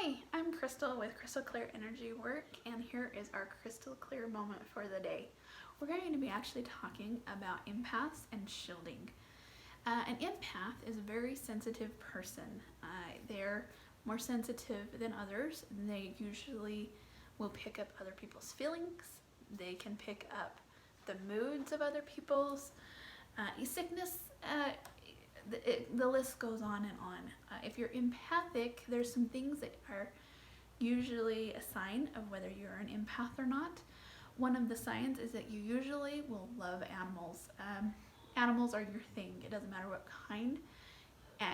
Hi, I'm Crystal with Crystal Clear Energy Work, and here is our crystal clear moment for the day. We're going to be actually talking about empaths and shielding. An empath is a very sensitive person. They're more sensitive than others. They usually will pick up other people's feelings. They can pick up the moods of other people's sickness. The list goes on and on. If you're empathic, there's some things that are usually a sign of whether you're an empath or not. One of the signs is that you usually will love animals. Animals are your thing. It doesn't matter what kind.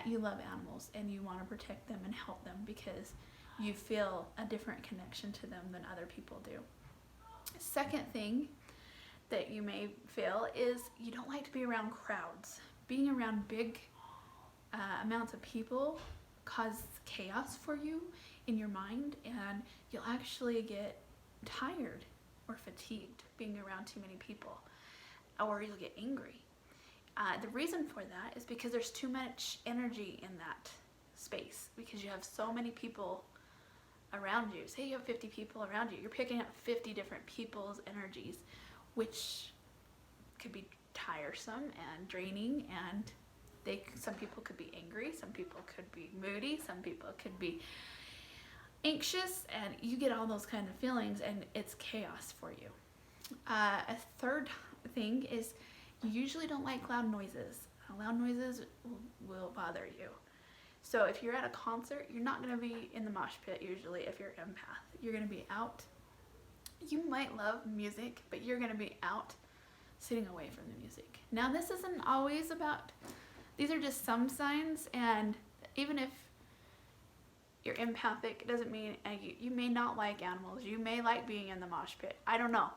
You love animals and you want to protect them and help them because you feel a different connection to them than other people do. Second thing that you may feel is you don't like to be around crowds. Being around big amounts of people causes chaos for you in your mind, and you'll actually get tired or fatigued being around too many people, or you'll get angry. The reason for that is because there's too much energy in that space, because you have so many people around you. Say you have 50 people around you, you're picking up 50 different people's energies, which could be tiresome and draining, and some people could be angry, some people could be moody, some people could be anxious, and you get all those kind of feelings and it's chaos for you. A third thing is you usually don't like loud noises. Loud noises will bother you. So if you're at a concert, you're not going to be in the mosh pit usually if you're empath. You're going to be out. You might love music, but you're going to be out sitting away from the music. Now this isn't always about, these are just some signs, and even if you're empathic, it doesn't mean you may not like animals, you may like being in the mosh pit, I don't know.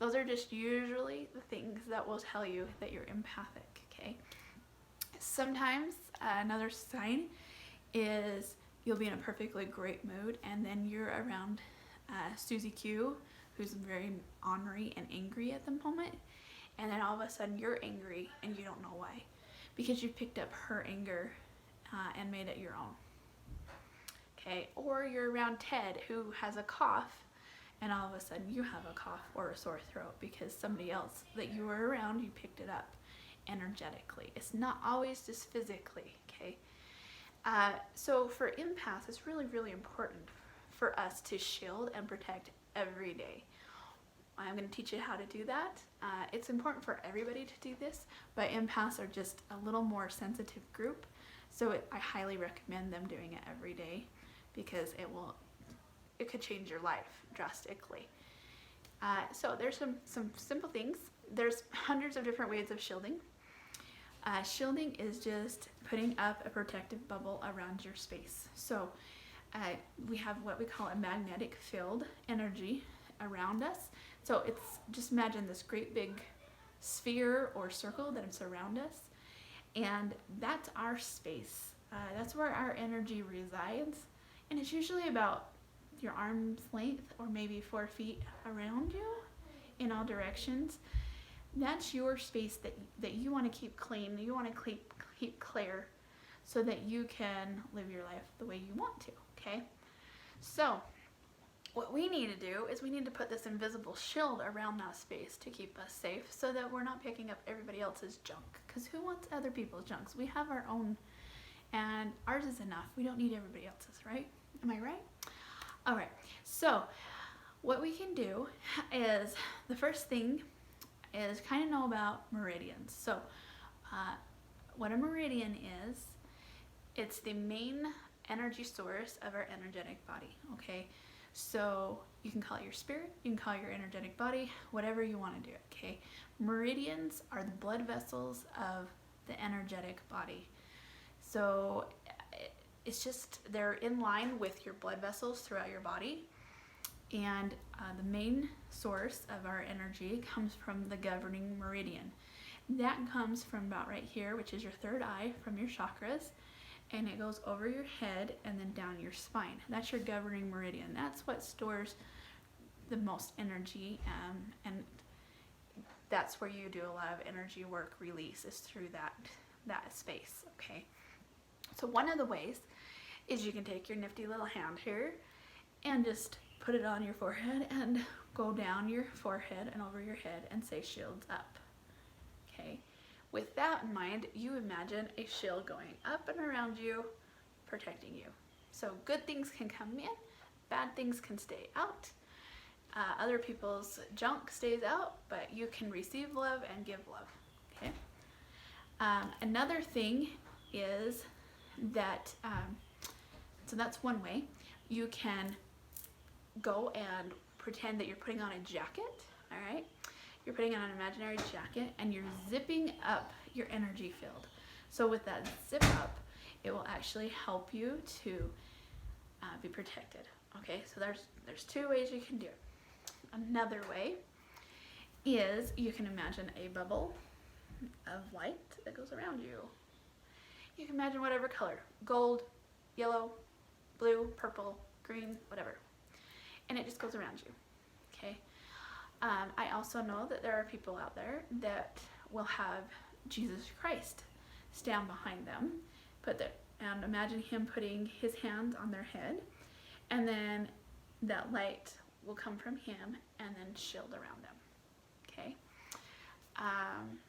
Those are just usually the things that will tell you that you're empathic, okay? Sometimes another sign is you'll be in a perfectly great mood and then you're around Susie Q, who's very ornery and angry at the moment, and then all of a sudden you're angry and you don't know why, because you picked up her anger and made it your own. Okay, or you're around Ted, who has a cough, and all of a sudden you have a cough or a sore throat because somebody else that you were around, you picked it up energetically. It's not always just physically, okay? So for empaths, it's really, really important for us to shield and protect every day. I'm going to teach you how to do that. It's important for everybody to do this, but empaths are just a little more sensitive group, so I highly recommend them doing it every day because it could change your life drastically. So there's some simple things. There's hundreds of different ways of shielding. Shielding is just putting up a protective bubble around your space. So we have what we call a magnetic field energy around us. So it's just imagine this great big sphere or circle that is around us, and that's our space. That's where our energy resides, and it's usually about your arm's length or maybe 4 feet around you in all directions. That's your space that you want to keep clean, you want to keep clear, so that you can live your life the way you want to, okay? So what we need to do is we need to put this invisible shield around that space to keep us safe, so that we're not picking up everybody else's junk, because who wants other people's junks? We have our own, and ours is enough. We don't need everybody else's, right? Am I right? All right, so what we can do is, the first thing is kind of know about meridians. So what a meridian is, it's the main energy source of our energetic body, okay? So you can call it your spirit, you can call it your energetic body, whatever you want to do, okay? Meridians are the blood vessels of the energetic body. So it's just, they're in line with your blood vessels throughout your body, and the main source of our energy comes from the governing meridian. That comes from about right here, which is your third eye, from your chakras, and it goes over your head and then down your spine. That's your governing meridian. That's what stores the most energy, and that's where you do a lot of energy work release, is through that space, okay? So one of the ways is you can take your nifty little hand here and just put it on your forehead and go down your forehead and over your head and say shields up. Okay, with that in mind, you imagine a shield going up and around you, protecting you. So good things can come in, bad things can stay out. Other people's junk stays out, but you can receive love and give love. Okay. Another thing is that, so that's one way. You can go and pretend that you're putting on a jacket, all right? You're putting on an imaginary jacket and you're zipping up your energy field. So with that zip up, it will actually help you to be protected. Okay, so there's two ways you can do it. Another way is you can imagine a bubble of light that goes around you. You can imagine whatever color, gold, yellow, blue, purple, green, whatever. And it just goes around you, okay? I also know that there are people out there that will have Jesus Christ stand behind them, and imagine him putting his hand on their head, and then that light will come from him and then shield around them, okay?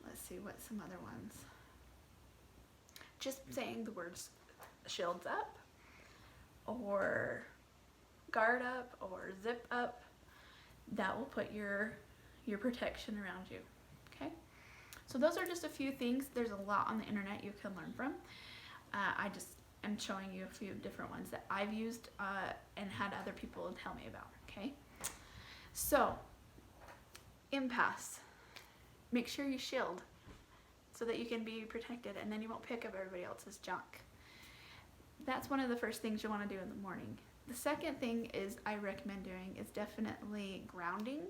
Let's see, what some other ones. Just saying the words shields up, or guard up, or zip up, that will put your protection around you, okay? So those are just a few things. There's a lot on the internet you can learn from. I just am showing you a few different ones that I've used and had other people tell me about, okay? So, empaths, make sure you shield so that you can be protected and then you won't pick up everybody else's junk. That's one of the first things you want to do in the morning. The second thing is I recommend doing is definitely grounding.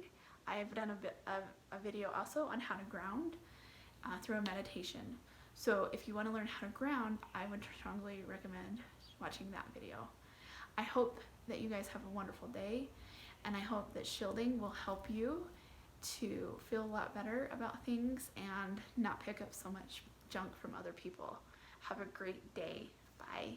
I have done a video also on how to ground through a meditation. So if you want to learn how to ground, I would strongly recommend watching that video. I hope that you guys have a wonderful day, and I hope that shielding will help you to feel a lot better about things and not pick up so much junk from other people. Have a great day. Bye.